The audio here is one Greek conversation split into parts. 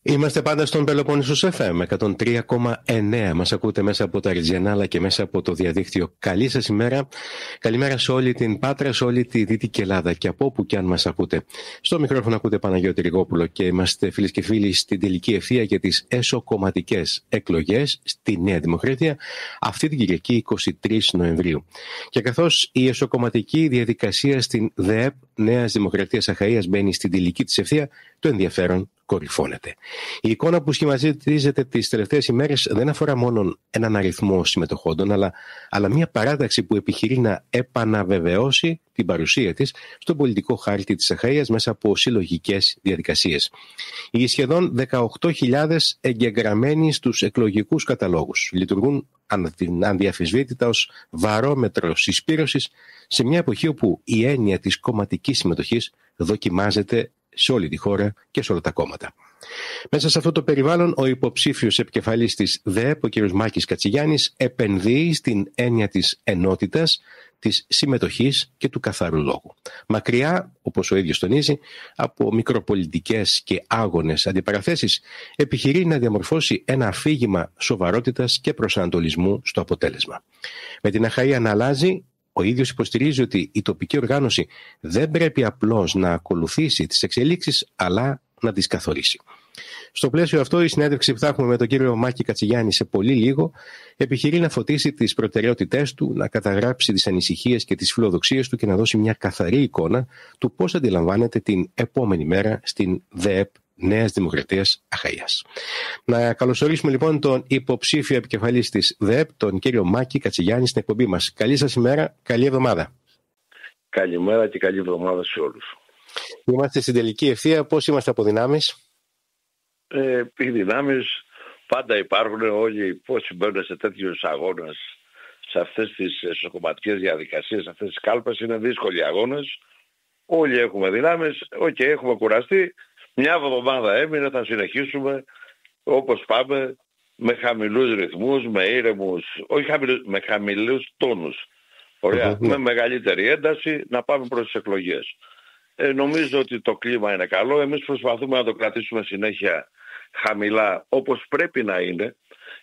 Είμαστε πάντα στον Πελοπόννησος FM 103,9. Μας ακούτε μέσα από τα Ριζιανά αλλά και μέσα από το διαδίκτυο. Καλή σας ημέρα. Καλημέρα σε όλη την Πάτρα, σε όλη τη Δυτική Ελλάδα και από όπου και αν μας ακούτε. Στο μικρόφωνο ακούτε Παναγιώτη Ριγόπουλο και είμαστε φίλες και φίλοι στην τελική ευθεία για τις εσωκομματικές εκλογές στη Νέα Δημοκρατία αυτή την Κυριακή 23 Νοεμβρίου. Και καθώς η εσωκομματική διαδικασία στην ΔΕΕΠ Νέας Δημοκρατίας Αχαΐας μπαίνει στην τελική της ευθεία, το ενδιαφέρον κορυφώνεται. Η εικόνα που σχηματίζεται τις τελευταίες ημέρες δεν αφορά μόνο έναν αριθμό συμμετοχόντων, αλλά μια παράταξη που επιχειρεί να επαναβεβαιώσει την παρουσία της στον πολιτικό χάρτη της Αχαΐας μέσα από συλλογικές διαδικασίες. Οι σχεδόν 18.000 εγγεγραμμένοι στους εκλογικούς καταλόγους λειτουργούν ανδιαφυσβήτητα ως βαρόμετρο συσπήρωσης σε μια εποχή όπου η έννοια της κομματικής συμμετοχής δοκιμάζεται σε όλη τη χώρα και σε όλα τα κόμματα. Μέσα σε αυτό το περιβάλλον, ο υποψήφιος επικεφαλής της ΔΕΕΠ, ο κ. Μάκης Κατσιγιάννης, επενδύει στην έννοια της ενότητας, της συμμετοχής και του καθαρού λόγου. Μακριά, όπως ο ίδιος τονίζει, από μικροπολιτικές και άγονες αντιπαραθέσεις, επιχειρεί να διαμορφώσει ένα αφήγημα σοβαρότητας και προσανατολισμού στο αποτέλεσμα. Με την Αχαΐα να αλλάζει, ο ίδιος υποστηρίζει ότι η τοπική οργάνωση δεν πρέπει απλώς να ακολουθήσει τις εξελίξεις, αλλά να τις καθορίσει. Στο πλαίσιο αυτό, η συνέντευξη που θα έχουμε με τον κύριο Μάκη Κατσιγιάννη σε πολύ λίγο επιχειρεί να φωτίσει τις προτεραιότητές του, να καταγράψει τις ανησυχίες και τις φιλοδοξίες του και να δώσει μια καθαρή εικόνα του πώς αντιλαμβάνεται την επόμενη μέρα στην ΔΕΕΠ Νέας Δημοκρατίας Αχαΐας. Να καλωσορίσουμε λοιπόν τον υποψήφιο επικεφαλής της ΔΕΕΠ, τον κύριο Μάκη Κατσιγιάννη, στην εκπομπή μας. Καλή σας ημέρα, καλή εβδομάδα. Καλημέρα και καλή εβδομάδα σε όλους. Είμαστε στην τελική ευθεία. Πώς είμαστε από δυνάμεις? Οι δυνάμεις πάντα υπάρχουν. Όλοι πώς συμβαίνουν σε τέτοιους αγώνες, σε αυτές τις εσωκομματικές διαδικασίες, σε αυτές τις κάλπες, είναι δύσκολοι αγώνες. Όλοι έχουμε δυνάμεις, έχουμε κουραστεί. Μια εβδομάδα έμεινε, θα συνεχίσουμε όπως πάμε, με χαμηλούς ρυθμούς, με ήρεμους, με χαμηλούς τόνους. Ωραία, με μεγαλύτερη ένταση να πάμε προς τις εκλογές. Νομίζω ότι το κλίμα είναι καλό. Εμείς προσπαθούμε να το κρατήσουμε συνέχεια χαμηλά όπως πρέπει να είναι,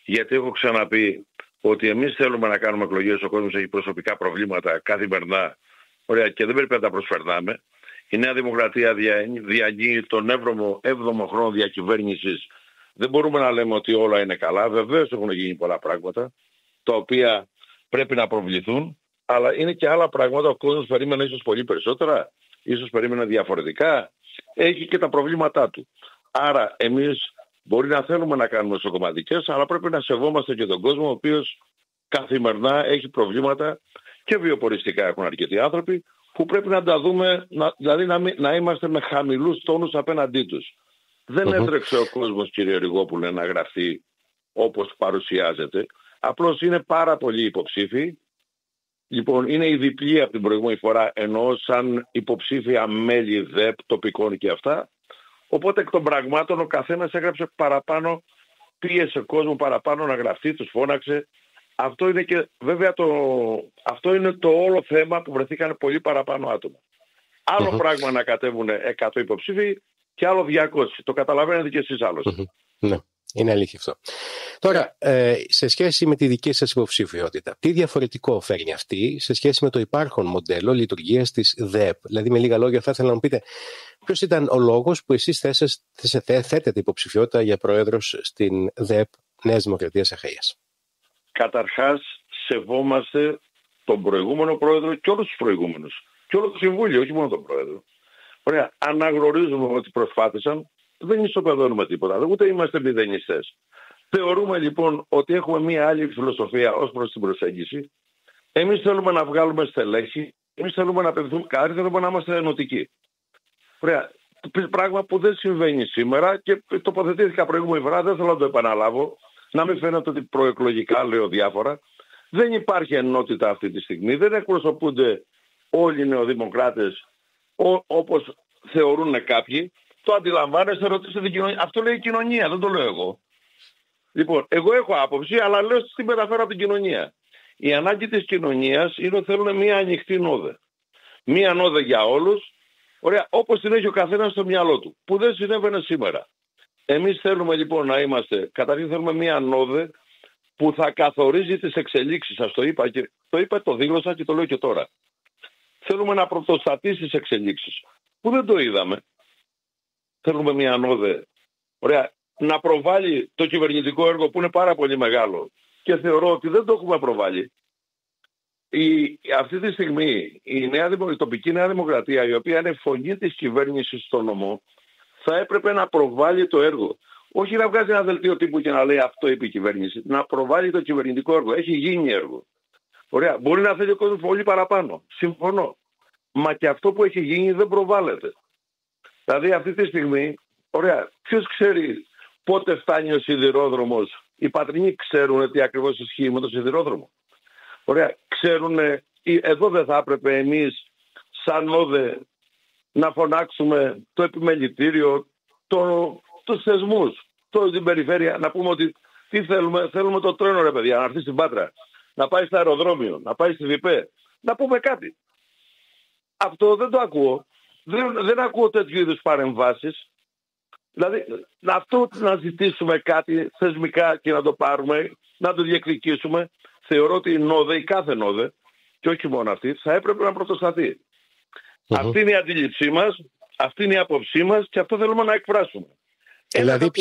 γιατί έχω ξαναπεί ότι εμείς θέλουμε να κάνουμε εκλογές, ο κόσμος έχει προσωπικά προβλήματα καθημερινά, ωραία, και δεν πρέπει να τα προσφερνάμε. Η Νέα Δημοκρατία διανύει τον 7ο χρόνο διακυβέρνησης. Δεν μπορούμε να λέμε ότι όλα είναι καλά. Βεβαίως έχουν γίνει πολλά πράγματα, τα οποία πρέπει να προβληθούν, αλλά είναι και άλλα πράγματα. Ο κόσμος περίμενε ίσως πολύ περισσότερα, ίσως περίμενε διαφορετικά. Έχει και τα προβλήματά του. Άρα εμείς μπορεί να θέλουμε να κάνουμε εσωκομματικές, αλλά πρέπει να σεβόμαστε και τον κόσμο, ο οποίος καθημερινά έχει προβλήματα και βιοποριστικά έχουν αρκετοί άνθρωποι, που πρέπει να τα δούμε, δηλαδή να είμαστε με χαμηλούς τόνους απέναντί τους. Δεν έτρεξε ο κόσμος, κύριε Ριγόπουλε, να γραφτεί όπως παρουσιάζεται. Απλώς είναι πάρα πολλοί υποψήφοι. Λοιπόν, είναι η διπλή από την προηγούμενη φορά, ενώ σαν υποψήφια μέλη ΔΕΠ τοπικών και αυτά. Οπότε εκ των πραγμάτων ο καθένας έγραψε παραπάνω, πίεσε κόσμο παραπάνω να γραφτεί, τους φώναξε. Αυτό είναι και βέβαια αυτό είναι το όλο θέμα, που βρεθήκαν πολύ παραπάνω άτομα. Άλλο πράγμα να κατέβουν 100 υποψήφοι και άλλο 200. Το καταλαβαίνετε και εσείς άλλωστε. Ναι, είναι αλήθεια αυτό. Τώρα, σε σχέση με τη δική σας υποψηφιότητα, τι διαφορετικό φέρνει αυτή σε σχέση με το υπάρχον μοντέλο λειτουργίας της ΔΕΕΠ? Δηλαδή, με λίγα λόγια, θα ήθελα να μου πείτε ποιος ήταν ο λόγος που εσείς θέτετε υποψηφιότητα για πρόεδρος στην ΔΕΕΠ Νέας Δημοκρατίας Αχαΐας? Καταρχάς, σεβόμαστε τον προηγούμενο πρόεδρο και όλους τους προηγούμενους. Και όλο το Συμβούλιο, όχι μόνο τον πρόεδρο. Ωραία, αναγνωρίζουμε ότι προσπάθησαν, δεν ισοπεδώνουμε τίποτα, ούτε είμαστε μηδενιστές. Θεωρούμε λοιπόν ότι έχουμε μία άλλη φιλοσοφία ως προς την προσέγγιση. Εμείς θέλουμε να βγάλουμε στελέχη, εμείς θέλουμε να απευθύνουμε κάτι, θέλουμε να είμαστε ενωτικοί. Ωραία, πράγμα που δεν συμβαίνει σήμερα και τοποθετήθηκα προηγούμενη φορά, δεν θέλω να το επαναλάβω. Να μην φαίνεται ότι προεκλογικά λέω διάφορα. Δεν υπάρχει ενότητα αυτή τη στιγμή. Δεν εκπροσωπούνται όλοι οι νεοδημοκράτες όπως θεωρούν κάποιοι. Το αντιλαμβάνεστε, ρωτήστε την κοινωνία. Αυτό λέει η κοινωνία, δεν το λέω εγώ. Λοιπόν, εγώ έχω άποψη, αλλά λέω τι μεταφέρω από την κοινωνία. Η ανάγκη της κοινωνίας είναι ότι θέλουν μια ανοιχτή νόδε. Μια νόδε για όλους, ωραία, όπως την έχει ο καθένας στο μυαλό του. Που δεν συνέβαινε σήμερα. Εμείς θέλουμε λοιπόν να είμαστε, καταρχήν θέλουμε μια νόδε που θα καθορίζει τις εξελίξεις. Σας το είπα και το δήλωσα και το λέω και τώρα. Θέλουμε να πρωτοστατήσει τις εξελίξεις, που δεν το είδαμε. Θέλουμε μια νόδε, ωραία, να προβάλλει το κυβερνητικό έργο που είναι πάρα πολύ μεγάλο και θεωρώ ότι δεν το έχουμε προβάλλει. Αυτή τη στιγμή η τοπική Νέα Δημοκρατία, η οποία είναι φωνή της κυβέρνησης στο νομό, θα έπρεπε να προβάλλει το έργο. Όχι να βγάζει ένα δελτίο τύπου και να λέει αυτό είπε η κυβέρνηση. Να προβάλλει το κυβερνητικό έργο. Έχει γίνει έργο. Ωραία. Μπορεί να θέλει ο κόσμος πολύ παραπάνω. Συμφωνώ. Μα και αυτό που έχει γίνει δεν προβάλλεται. Δηλαδή αυτή τη στιγμή, ωραία, ποιος ξέρει πότε φτάνει ο σιδηρόδρομος. Οι πατρινοί ξέρουν τι ακριβώς ισχύει με το σιδηρόδρομο. Ωραία. Ξέρουν, εδώ δεν θα έπρεπε εμείς σαν όδε να φωνάξουμε το επιμελητήριο, τους θεσμούς, την περιφέρεια, να πούμε ότι τι θέλουμε. Θέλουμε το τρένο, ρε παιδιά, να έρθει στην Πάτρα, να πάει στο αεροδρόμιο, να πάει στη ΔΠΕ, να πούμε κάτι. Αυτό δεν το ακούω. Δεν ακούω τέτοιου είδους παρεμβάσεις. Δηλαδή, αυτό να ζητήσουμε κάτι θεσμικά και να το πάρουμε, να το διεκδικήσουμε, θεωρώ ότι η κάθε νόδε, και όχι μόνο αυτή, θα έπρεπε να πρωτοσταθεί. Αυτή είναι η αντίληψή μας, αυτή είναι η άποψή μας και αυτό θέλουμε να εκφράσουμε. Δηλαδή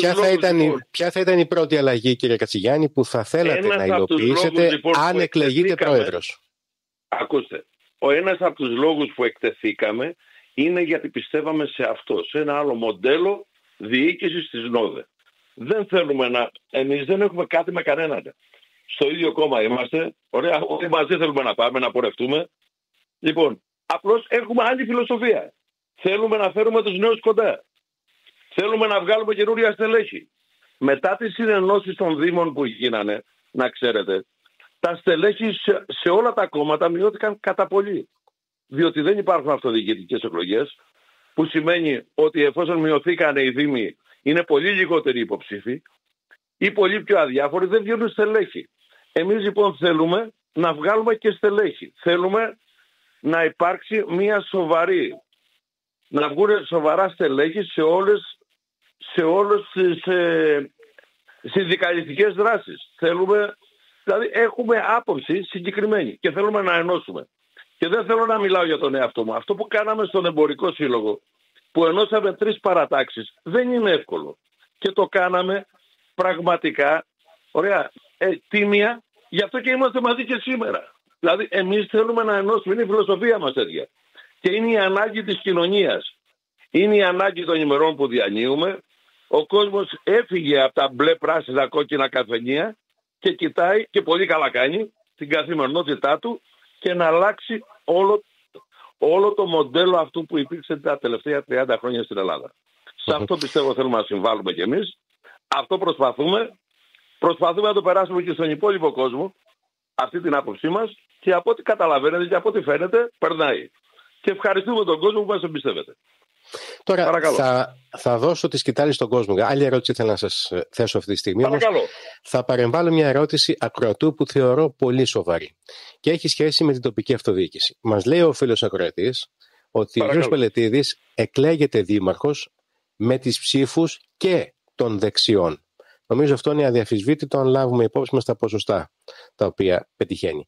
ποια θα ήταν η πρώτη αλλαγή, κύριε Κατσιγιάννη, που θα θέλατε να υλοποιήσετε λοιπόν, αν εκλεγείτε πρόεδρος? Ακούστε, ο ένας από τους λόγους που εκτεθήκαμε είναι γιατί πιστεύαμε σε αυτό, σε ένα άλλο μοντέλο διοίκησης της ΝΟΔΕ. Δεν θέλουμε εμείς δεν έχουμε κάτι με κανέναν. Στο ίδιο κόμμα είμαστε, ωραία, όλοι μαζί θέλουμε να πάμε, να πορευτούμε. Λοιπόν, απλώς έχουμε άλλη φιλοσοφία. Θέλουμε να φέρουμε τους νέους κοντά. Θέλουμε να βγάλουμε καινούρια στελέχη. Μετά τις συνενώσεις των Δήμων που γίνανε, να ξέρετε, τα στελέχη σε όλα τα κόμματα μειώθηκαν κατά πολύ. Διότι δεν υπάρχουν αυτοδιοικητικές εκλογές, που σημαίνει ότι εφόσον μειωθήκαν οι Δήμοι, είναι πολύ λιγότεροι υποψήφοι ή πολύ πιο αδιάφοροι, δεν βγαίνουν στελέχη. Εμείς λοιπόν θέλουμε να βγάλουμε και στελέχη. Θέλουμε να υπάρξει μια σοβαρή, να βγουν σοβαρά στελέχη σε όλες τις συνδικαλιστικές δράσεις. Θέλουμε, δηλαδή έχουμε άποψη συγκεκριμένη και θέλουμε να ενώσουμε. Και δεν θέλω να μιλάω για τον εαυτό μου. Αυτό που κάναμε στον Εμπορικό Σύλλογο, που ενώσαμε 3 παρατάξεις, δεν είναι εύκολο. Και το κάναμε πραγματικά, ωραία, τίμια, γι' αυτό και είμαστε μαζί και σήμερα. Δηλαδή εμείς θέλουμε να ενώσουμε, είναι η φιλοσοφία μας τέτοια. Και είναι η ανάγκη της κοινωνίας. Είναι η ανάγκη των ημερών που διανύουμε. Ο κόσμος έφυγε από τα μπλε, πράσινα, κόκκινα καφενεία και κοιτάει, και πολύ καλά κάνει, την καθημερινότητά του και να αλλάξει όλο το μοντέλο αυτού που υπήρξε τα τελευταία 30 χρόνια στην Ελλάδα. Σε αυτό πιστεύω θέλουμε να συμβάλλουμε κι εμείς. Αυτό προσπαθούμε. Προσπαθούμε να το περάσουμε και στον υπόλοιπο κόσμο, αυτή την άποψή μας, και από ό,τι καταλαβαίνετε και από ό,τι φαίνεται, περνάει. Και ευχαριστούμε τον κόσμο που μας εμπιστεύεται. Τώρα θα δώσω τη σκητάλη στον κόσμο. Άλλη ερώτηση θέλω να σας θέσω αυτή τη στιγμή. Όμως, θα παρεμβάλλω μια ερώτηση ακροατού που θεωρώ πολύ σοβαρή και έχει σχέση με την τοπική αυτοδιοίκηση. Μας λέει ο φίλος ακροατής ότι ο κ. Πελετίδης εκλέγεται δήμαρχος με τις ψήφους και των δεξιών. Νομίζω αυτό είναι αδιαφυσβήτητο αν λάβουμε υπόψη μας τα ποσοστά τα οποία πετυχαίνει.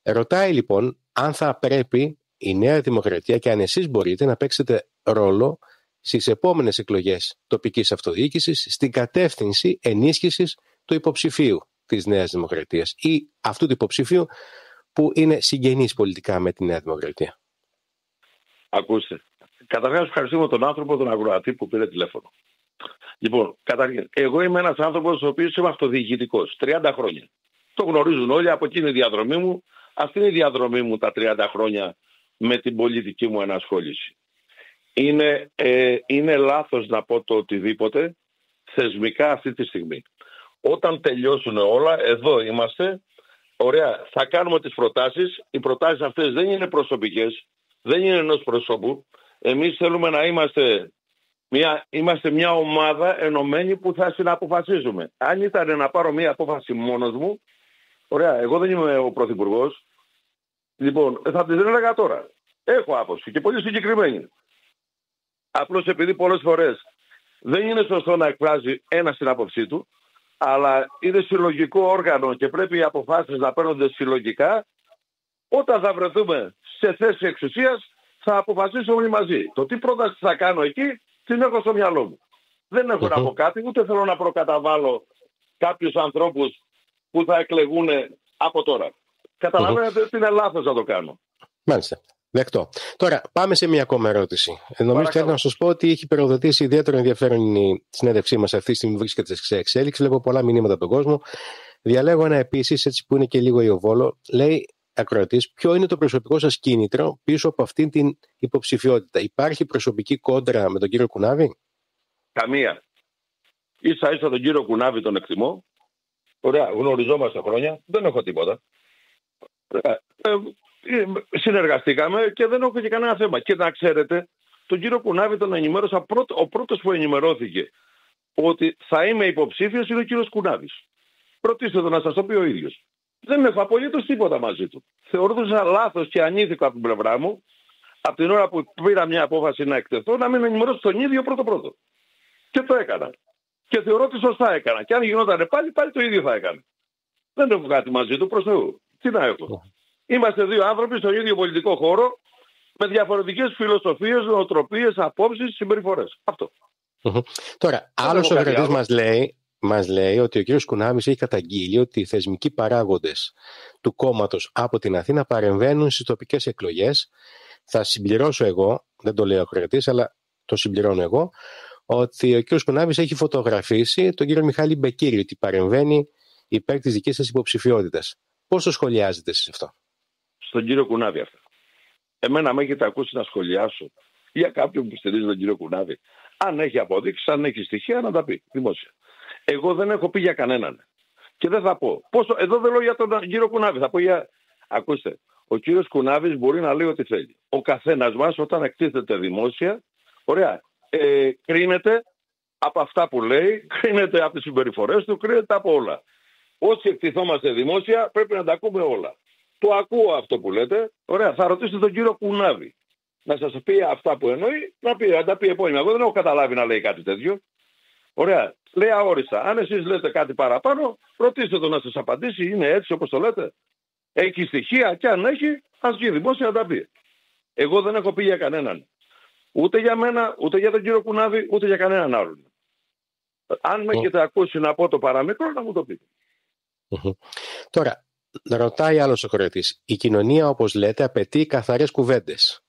Ρωτάει λοιπόν αν θα πρέπει η Νέα Δημοκρατία και αν εσείς μπορείτε να παίξετε ρόλο στις επόμενες εκλογές τοπικής αυτοδιοίκησης στην κατεύθυνση ενίσχυσης του υποψηφίου της Νέας Δημοκρατίας ή αυτού του υποψηφίου που είναι συγγενής πολιτικά με τη Νέα Δημοκρατία. Ακούστε, καταρχάς ευχαριστούμε τον άνθρωπο, τον ακροατή που πήρε τηλέφωνο. Λοιπόν, καταρχήν, εγώ είμαι ένας άνθρωπος ο οποίος είμαι αυτοδιοικητικός, 30 χρόνια. Το γνωρίζουν όλοι, από εκείνη η διαδρομή μου. Αυτή είναι η διαδρομή μου τα 30 χρόνια με την πολιτική μου ενασχόληση. Είναι λάθος να πω το οτιδήποτε θεσμικά αυτή τη στιγμή. Όταν τελειώσουν όλα, εδώ είμαστε, ωραία, θα κάνουμε τις προτάσεις. Οι προτάσεις αυτές δεν είναι προσωπικές, δεν είναι ενός προσώπου. Εμείς θέλουμε να είμαστε μια ομάδα ενωμένη που θα συναποφασίζουμε. Αν ήταν να πάρω μια απόφαση μόνος μου, ωραία, εγώ δεν είμαι ο Πρωθυπουργός, λοιπόν, θα την έλεγα τώρα. Έχω άποψη και πολύ συγκεκριμένη. Απλώς επειδή πολλές φορές Δεν είναι σωστό να εκφράζει ένας την άποψή του, αλλά είναι συλλογικό όργανο και πρέπει οι αποφάσεις να παίρνονται συλλογικά. Όταν θα βρεθούμε σε θέση εξουσίας, θα αποφασίσουμε όλοι μαζί. Το τι πρόταση θα κάνω εκεί, την έχω στο μυαλό μου. Δεν έχω να πω κάτι, ούτε θέλω να προκαταβάλω κάποιους ανθρώπους που θα εκλεγούν από τώρα. Καταλαβαίνετε ότι είναι λάθος να το κάνω. Μάλιστα. Δεκτό. Τώρα, πάμε σε μια ακόμα ερώτηση. Νομίζω θέλω να σας πω ότι έχει περιοδοτήσει ιδιαίτερο ενδιαφέρον η συνέντευξή μας αυτή τη στιγμή, βρίσκεται σε εξέλιξη. Βλέπω πολλά μηνύματα από τον κόσμο. Διαλέγω ένα επίσης, έτσι που είναι και λίγο ιωβόλο. Λέει ακροατής, ποιο είναι το προσωπικό σας κίνητρο πίσω από αυτήν την υποψηφιότητα? Υπάρχει προσωπική κόντρα με τον κύριο Κουνάβη? Καμία. Ίσα ίσα τον κύριο Κουνάβη τον εκτιμώ. Ωραία, γνωριζόμαστε χρόνια. Δεν έχω τίποτα. Συνεργαστήκαμε και δεν έχω και κανένα θέμα. Και να ξέρετε, τον κύριο Κουνάβη τον ενημέρωσα, ο πρώτος που ενημερώθηκε ότι θα είμαι υποψήφιος είναι ο κύριος Κουνάβης. Ρωτήστε τον να σας το πει ο ίδιος. Δεν έχω απολύτως τίποτα μαζί του. Θεωρούσα λάθος και ανήθικο από την πλευρά μου, από την ώρα που πήρα μια απόφαση να εκτεθώ, να μην ενημερώσω τον ίδιο πρώτο. Και το έκανα. Και θεωρώ ότι σωστά έκανα. Και αν γινόταν πάλι το ίδιο θα έκανα. Δεν έχω κάτι μαζί του, προς Θεού. Τι να έχω. Είμαστε δύο άνθρωποι στον ίδιο πολιτικό χώρο, με διαφορετικές φιλοσοφίες, νοοτροπίες, απόψεις, συμπεριφορές. Αυτό. Τώρα, άλλος ο κρατής μας λέει ότι ο κ. Κουνάβης έχει καταγγείλει ότι οι θεσμικοί παράγοντες του κόμματος από την Αθήνα παρεμβαίνουν στις τοπικές εκλογές. Θα συμπληρώσω εγώ, δεν το λέει ο κρατής, αλλά το συμπληρώνω εγώ, ότι ο κ. Κουνάβης έχει φωτογραφίσει τον κ. Μιχάλη Μπεκίρη, ότι παρεμβαίνει υπέρ της δικής σας υποψηφιότητας. Πώς το σχολιάζετε εσείς αυτό? Στον κύριο Κουνάβη αυτά. Εμένα με έχετε ακούσει να σχολιάσω για κάποιον που στηρίζει τον κύριο Κουνάβη? Αν έχει αποδείξει, αν έχει στοιχεία, να τα πει δημόσια. Εγώ δεν έχω πει για κανέναν. Και δεν θα πω. Εδώ δεν λέω για τον κύριο Κουνάβη. Θα πω για... Ακούστε, ο κύριος Κουνάβης μπορεί να λέει ό,τι θέλει. Ο καθένας μας όταν εκτίθεται δημόσια, ωραία, κρίνεται από αυτά που λέει, κρίνεται από τις συμπεριφορές του, κρίνεται από όλα. Όσοι εκτιθόμαστε δημόσια πρέπει να τα ακούμε όλα. Το ακούω αυτό που λέτε. Ωραία, θα ρωτήσετε τον κύριο Κουνάβη να σας πει αυτά που εννοεί, να τα πει επώνυμα. Εγώ δεν έχω καταλάβει να λέει κάτι τέτοιο. Ωραία, λέει αόριστα. Αν εσείς λέτε κάτι παραπάνω, ρωτήστε τον να σας απαντήσει. Είναι έτσι όπως το λέτε? Έχει στοιχεία? Και αν έχει, ας βγει δημόσια να τα πει. Εγώ δεν έχω πει για κανέναν. Ούτε για μένα, ούτε για τον κύριο Κουνάβη, ούτε για κανέναν άλλον. Αν με έχετε ακούσει να πω το παραμικρό, να μου το πείτε. Τώρα, ρωτάει άλλος ο κορετής. Η κοινωνία, όπως λέτε, απαιτεί καθαρές κουβέντες.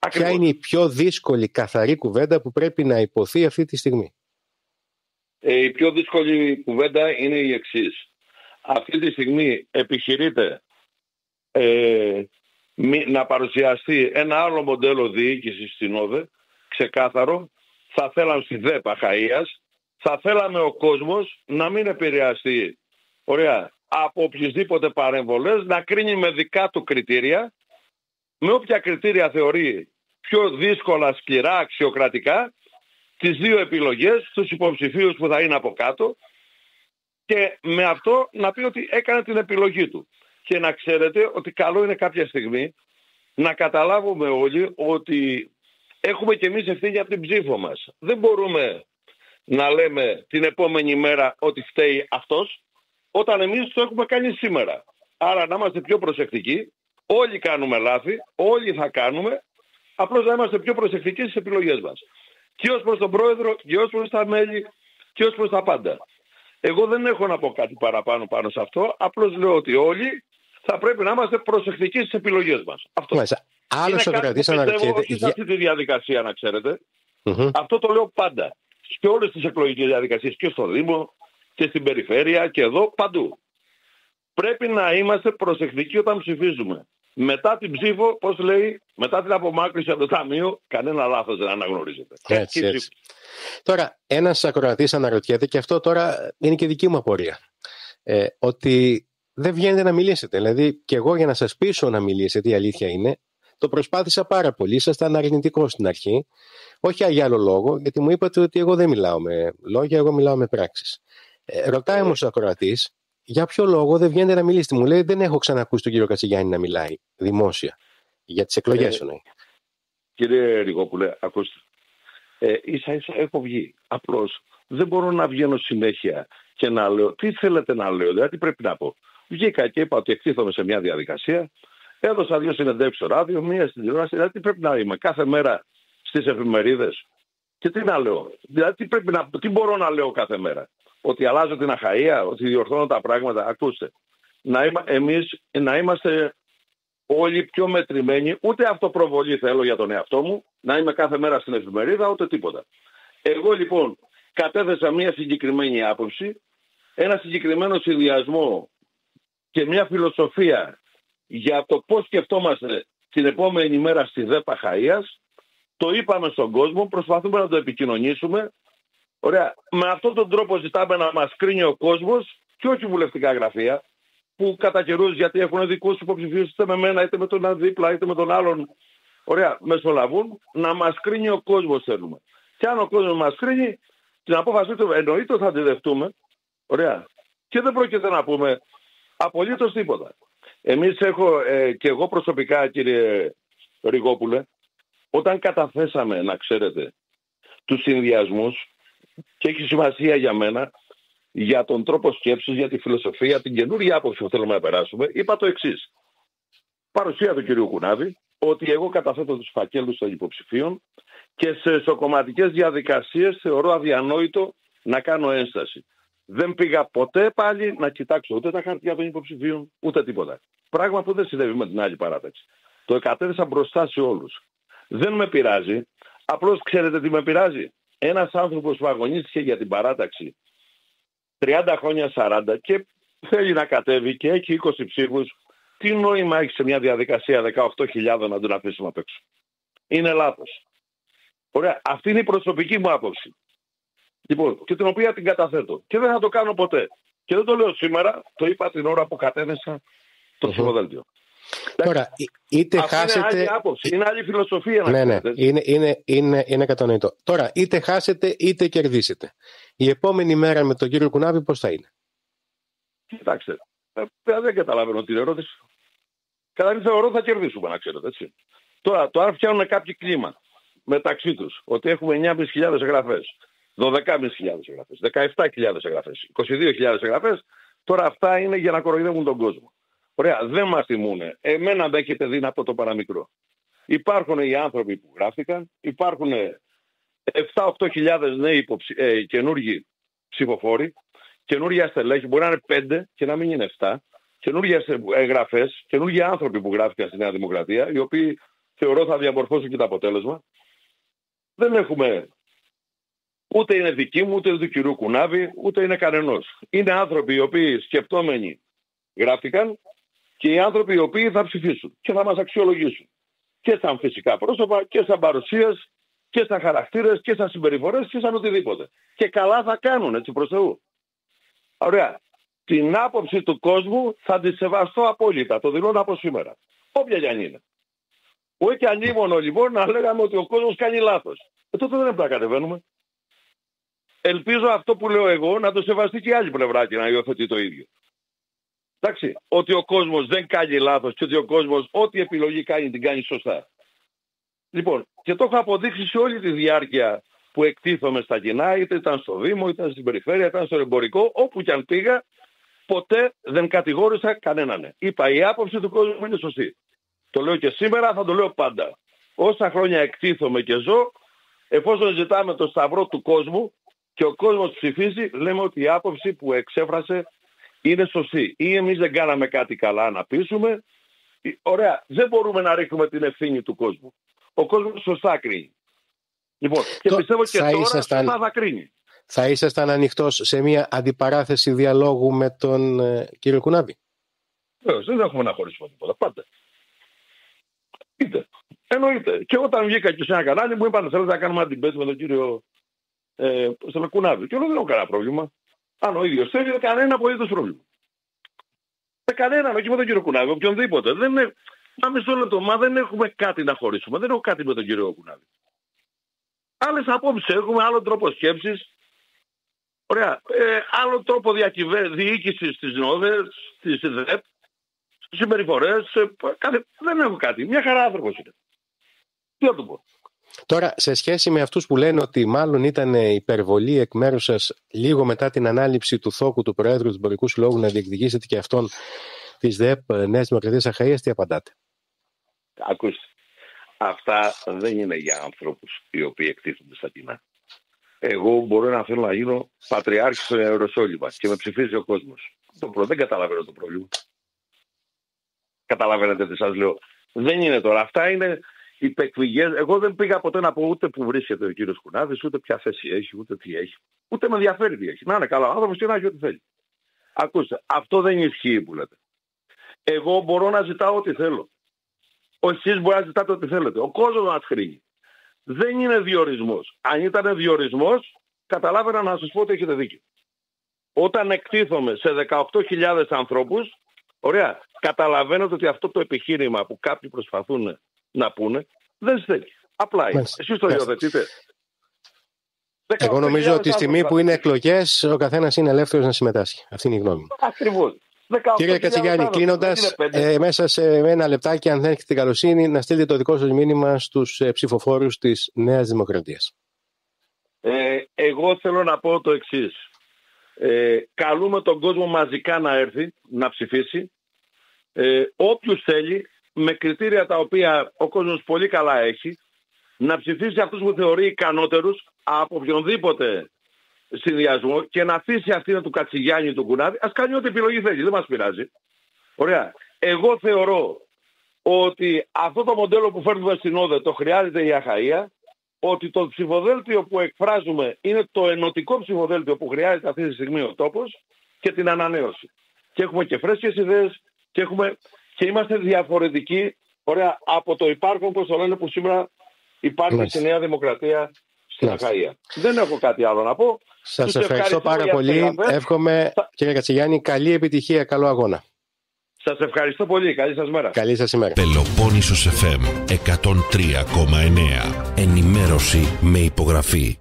Ποια είναι η πιο δύσκολη καθαρή κουβέντα που πρέπει να υποθεί αυτή τη στιγμή? Η πιο δύσκολη κουβέντα είναι η εξής. Αυτή τη στιγμή επιχειρείται να παρουσιαστεί ένα άλλο μοντέλο διοίκησης στην ΟΔΕ, ξεκάθαρο. Θα θέλαμε στη ΔΕΠΑ Χαΐας, θα θέλαμε ο κόσμος να μην επηρεαστεί, ωραία, από οποιασδήποτε παρεμβολές, να κρίνει με δικά του κριτήρια, με όποια κριτήρια θεωρεί πιο δύσκολα, σκληρά, αξιοκρατικά, τις δύο επιλογές, τους υποψηφίους που θα είναι από κάτω, και με αυτό να πει ότι έκανε την επιλογή του. Και να ξέρετε ότι καλό είναι κάποια στιγμή να καταλάβουμε όλοι ότι έχουμε κι εμείς ευθύνη από την ψήφο μας. Δεν μπορούμε να λέμε την επόμενη μέρα ότι φταίει αυτός, όταν εμείς το έχουμε κάνει σήμερα. Άρα να είμαστε πιο προσεκτικοί. Όλοι κάνουμε λάθη, όλοι θα κάνουμε, απλώς να είμαστε πιο προσεκτικοί στις επιλογές μας. Και ως προς τον πρόεδρο, και ως προς τα μέλη, και ως προς τα πάντα. Εγώ δεν έχω να πω κάτι παραπάνω πάνω σε αυτό, απλώς λέω ότι όλοι θα πρέπει να είμαστε προσεκτικοί στις επιλογές μας. Αυτό. Άλλος ο κρατής αναρωτιέται. Όχι σε αυτή τη διαδικασία, να ξέρετε. Αυτό το λέω πάντα. Σε όλες τις εκλογικές διαδικασίες, και στο Δήμο και στην περιφέρεια και εδώ, παντού. Πρέπει να είμαστε προσεκτικοί όταν ψηφίζουμε. Μετά την ψήφο, πώς λέει, μετά την απομάκρυνση από το ταμείο, κανένα λάθος δεν αναγνωρίζεται. Έτσι. Τώρα, ένας ακροατής αναρωτιέται, και αυτό τώρα είναι και δική μου απορία, ότι δεν βγαίνετε να μιλήσετε. Δηλαδή, και εγώ για να σας πείσω να μιλήσετε, η αλήθεια είναι, το προσπάθησα πάρα πολύ. Ήσασταν αρνητικός στην αρχή. Όχι για άλλο λόγο, γιατί μου είπατε ότι εγώ δεν μιλάω με λόγια, εγώ μιλάω με πράξεις. Ρωτάει όμως ο ακροατής, για ποιο λόγο δεν βγαίνετε να μιλήσετε? Μου λέει, δεν έχω ξανακούσει τον κύριο Κατσιγιάννη να μιλάει δημόσια. Για τις εκλογές εννοεί. Κύριε Ριγόπουλε, ακούστε. ίσα ίσα έχω βγει. Απλώς δεν μπορώ να βγαίνω συνέχεια και να λέω τι θέλετε να λέω, δηλαδή τι πρέπει να πω. Βγήκα και είπα ότι εκτίθομαι σε μια διαδικασία, έδωσα 2 συνεντεύξεις στο ράδιο, 1 στην τηλεόραση, δηλαδή τι πρέπει να είμαι κάθε μέρα στις εφημερίδες και τι να λέω. Δηλαδή τι μπορώ να λέω κάθε μέρα. Ότι αλλάζω την αχαΐα, ότι διορθώνω τα πράγματα. Ακούστε, εμείς να είμαστε όλοι πιο μετρημένοι, ούτε αυτοπροβολή θέλω για τον εαυτό μου, να είμαι κάθε μέρα στην εφημερίδα, ούτε τίποτα. Εγώ λοιπόν κατέθεσα μια συγκεκριμένη άποψη, ένα συγκεκριμένο συνδυασμό και μια φιλοσοφία για το πώς σκεφτόμαστε την επόμενη μέρα στη ΔΕΠΑ Χαΐας. Το είπαμε στον κόσμο, προσπαθούμε να το επικοινωνήσουμε. Ωραία. Με αυτόν τον τρόπο ζητάμε να μας κρίνει ο κόσμος και όχι βουλευτικά γραφεία που κατά καιρούς, γιατί έχουν δικούς υποψηφίους είτε με μένα είτε με τον ένα δίπλα είτε με τον άλλον, ωραία, μεσολαβούν, να μας κρίνει ο κόσμος θέλουμε. Και αν ο κόσμος μας κρίνει, την απόφασή του εννοείται θα τη δεχτούμε. Ωραία. Και δεν πρόκειται να πούμε απολύτως τίποτα. Εμείς και εγώ προσωπικά, κύριε Ριγόπουλε, όταν καταθέσαμε, να ξέρετε, τους συνδυασμούς, και έχει σημασία για μένα, για τον τρόπο σκέψης, για τη φιλοσοφία, την καινούργια άποψη που θέλουμε να περάσουμε, είπα το εξής. Παρουσία του κυρίου Κουνάβη, ότι εγώ καταθέτω τους φακέλους των υποψηφίων και σε εσωκομματικές διαδικασίες θεωρώ αδιανόητο να κάνω ένσταση. Δεν πήγα ποτέ πάλι να κοιτάξω ούτε τα χαρτιά των υποψηφίων, ούτε τίποτα. Πράγμα που δεν συνέβη με την άλλη παράταξη. Το εκατέθεσα μπροστά σε όλους. Δεν με πειράζει. Απλώς ξέρετε τι με πειράζει. Ένας άνθρωπος που αγωνίστηκε για την παράταξη 30 χρόνια, 40 και θέλει να κατέβει και έχει 20 ψήφους, τι νόημα έχει σε μια διαδικασία 18.000 να τον αφήσουμε απ' έξω. Είναι λάθος. Ωραία. Αυτή είναι η προσωπική μου άποψη. Λοιπόν, και την οποία την καταθέτω. Και δεν θα το κάνω ποτέ. Και δεν το λέω σήμερα, το είπα την ώρα που κατέβησα το ψηφοδέλτιο. Τώρα, είτε αυτή χάσετε. Είναι άλλη άποψη, είναι άλλη φιλοσοφία. Ναι, είναι κατανοητό. Τώρα, είτε χάσετε είτε κερδίσετε. Η επόμενη μέρα με τον κύριο Κουνάβη πώς θα είναι? Κοιτάξτε, δεν καταλαβαίνω την ερώτηση. Καταρχήν θεωρώ θα κερδίσουμε, να ξέρετε, έτσι. Τώρα, το αν φτιάχνουν κάποιοι κλίμα μεταξύ τους, ότι έχουμε 9.500 εγγραφές, 12.500 εγγραφές, 17.000 εγγραφές, 22.000 εγγραφές, τώρα αυτά είναι για να κοροϊδεύουν τον κόσμο. Ωραία, δεν μας τιμούνε. Εμένα με έχετε δει από το παραμικρό. Υπάρχουν οι άνθρωποι που γράφτηκαν, υπάρχουν 7-8.000 νέοι καινούργιοι ψηφοφόροι, καινούργια στελέχη, μπορεί να είναι 5 και να μην είναι 7, καινούργιες εγγραφές, καινούργιοι άνθρωποι που γράφτηκαν στη Νέα Δημοκρατία, οι οποίοι θεωρώ θα διαμορφώσουν και το αποτέλεσμα. Δεν έχουμε, ούτε είναι δικοί μου, ούτε του κυρίου Κουνάβη, ούτε είναι κανενός. Είναι άνθρωποι οι οποίοι σκεπτόμενοι γράφτηκαν και οι άνθρωποι οι οποίοι θα ψηφίσουν και θα μας αξιολογήσουν. Και σαν φυσικά πρόσωπα και σαν παρουσίες και σαν χαρακτήρες και σαν συμπεριφορές και σαν οτιδήποτε. Και καλά θα κάνουν, έτσι προς Θεού. Ωραία. Την άποψη του κόσμου θα τη σεβαστώ απόλυτα. Το δηλώνω από σήμερα. Όποια κι αν είναι. Όχι ανήμωνο λοιπόν να λέγαμε ότι ο κόσμος κάνει λάθος. Τότε δεν πρέπει να κατεβαίνουμε. Ελπίζω αυτό που λέω εγώ να το σεβαστεί και η άλλη πλευρά και να υιοθετεί το ίδιο. Εντάξει, ότι ο κόσμος δεν κάνει λάθος και ότι ο κόσμος ό,τι επιλογή κάνει την κάνει σωστά. Λοιπόν, και το έχω αποδείξει σε όλη τη διάρκεια που εκτίθομαι στα κοινά, είτε ήταν στο Δήμο, είτε στην περιφέρεια, είτε στο εμπορικό, όπου κι αν πήγα, ποτέ δεν κατηγόρησα κανέναν. Είπα, η άποψη του κόσμου είναι σωστή. Το λέω και σήμερα, θα το λέω πάντα. Όσα χρόνια εκτίθομαι και ζω, εφόσον ζητάμε το σταυρό του κόσμου και ο κόσμος ψηφίζει, λέμε ότι η άποψη που εξέφρασε είναι σωστή. Ή εμείς δεν κάναμε κάτι καλά να πείσουμε. Ωραία, δεν μπορούμε να ρίχνουμε την ευθύνη του κόσμου. Ο κόσμος σωστά κρίνει. Λοιπόν, και πιστεύω και τώρα σωστά θα κρίνει. Θα ήσασταν ανοιχτός σε μια αντιπαράθεση διαλόγου με τον κύριο Κουνάβη? Βεβαίως, δεν έχουμε να χωρίσουμε τίποτα. Πάντα. Εννοείται. Και όταν βγήκα και σε ένα κανάλι μου είπαν θέλετε να κάνουμε αντιπέτει με τον κύριο Κουνάβη. Και εγώ δεν έχω κανένα πρόβλημα. Αν ο ίδιος θέλει, δεν κανένα απολύτως πρόβλημα. Δεν κανέναν, όχι με τον κύριο Κουνάβη, οποιονδήποτε. Μισό λεπτό, μα δεν έχουμε κάτι να χωρίσουμε. Δεν έχω κάτι με τον κύριο Κουνάβη. Άλλες απόψεις έχουμε, άλλο τρόπο σκέψης. Ωραία. Άλλο τρόπο διοίκησης της ΝΟΔΕ, της ΔΕΠ, συμπεριφορές. Δεν έχω κάτι. Μια χαρά άνθρωπος είναι. Τι θα του πω. Τώρα, σε σχέση με αυτούς που λένε ότι μάλλον ήταν υπερβολή εκ μέρους σας λίγο μετά την ανάληψη του θόκου του Προέδρου του Εμπορικού Συλλόγου να διεκδικήσετε και αυτόν της ΔΕΠ Νέας Δημοκρατίας Αχαΐας, τι απαντάτε? Ακούστε, αυτά δεν είναι για ανθρώπους οι οποίοι εκτίθενται στα κοινά. Εγώ μπορώ να θέλω να γίνω πατριάρχης στο Ιεροσόλυμα και με ψηφίζει ο κόσμος. Δεν καταλαβαίνω το πρόβλημα. Καταλαβαίνετε τι σας λέω? Δεν είναι τώρα. Αυτά είναι υπεκφυγές. Εγώ δεν πήγα ποτέ να πω ούτε που βρίσκεται ο κύριος Κουνάδης, ούτε ποια θέση έχει, ούτε τι έχει. Ούτε με ενδιαφέρει τι έχει. Να είναι καλά ο άνθρωπος και να έχει ό,τι θέλει. Ακούστε, αυτό δεν ισχύει που λέτε. Εγώ μπορώ να ζητάω ό,τι θέλω. Εσείς μπορείτε να ζητάτε ό,τι θέλετε. Ο κόσμος μας χρήγει. Δεν είναι διορισμός. Αν ήταν διορισμός, καταλάβαινα να σας πω ότι έχετε δίκιο. Όταν εκτίθομαι σε 18.000 ανθρώπους, ωραία, καταλαβαίνετε ότι αυτό το επιχείρημα που κάποιοι προσπαθούν να πούνε, δεν στέκει. Απλά είναι. Εσείς το υιοθετείτε? Εγώ νομίζω ότι στη στιγμή που είναι εκλογές, ο καθένας είναι ελεύθερος να συμμετάσχει. Αυτή είναι η γνώμη μου. Ακριβώς. Κύριε Κατσιγιάννη, κλείνοντας, μέσα σε ένα λεπτάκι, αν δεν έχετε την καλοσύνη, να στείλετε το δικό σας μήνυμα στους ψηφοφόρους της Νέας Δημοκρατίας. Εγώ θέλω να πω το εξής. Καλούμε τον κόσμο μαζικά να έρθει, να ψηφίσει. Όποιος θέλει, με κριτήρια τα οποία ο κόσμος πολύ καλά έχει, να ψηφίσει αυτούς που θεωρεί ικανότερους από οποιονδήποτε συνδυασμό και να αφήσει αυτήν του Κατσιγιάννη του Κουνάδη. Ας κάνει ό,τι επιλογή θέλει, δεν μας πειράζει. Ωραία. Εγώ θεωρώ ότι αυτό το μοντέλο που φέρνουμε στην ΟΔΕ το χρειάζεται η Αχαΐα, ότι το ψηφοδέλτιο που εκφράζουμε είναι το ενωτικό ψηφοδέλτιο που χρειάζεται αυτή τη στιγμή ο τόπος και την ανανέωση. Και έχουμε και φρέσκες ιδέες και είμαστε διαφορετικοί, ωραία, από το υπάρχον, όπως το λένε, που σήμερα υπάρχει στη Νέα Δημοκρατία στην Αχαΐα. Δεν έχω κάτι άλλο να πω. Σας ευχαριστώ πάρα πολύ. Εύχομαι, κύριε Κατσιγιάννη, καλή επιτυχία, καλό αγώνα. Σας ευχαριστώ πολύ. Καλή σας μέρα. Καλή σας ημέρα. Πελοπόννησος FM 103,9. Ενημέρωση με υπογραφή.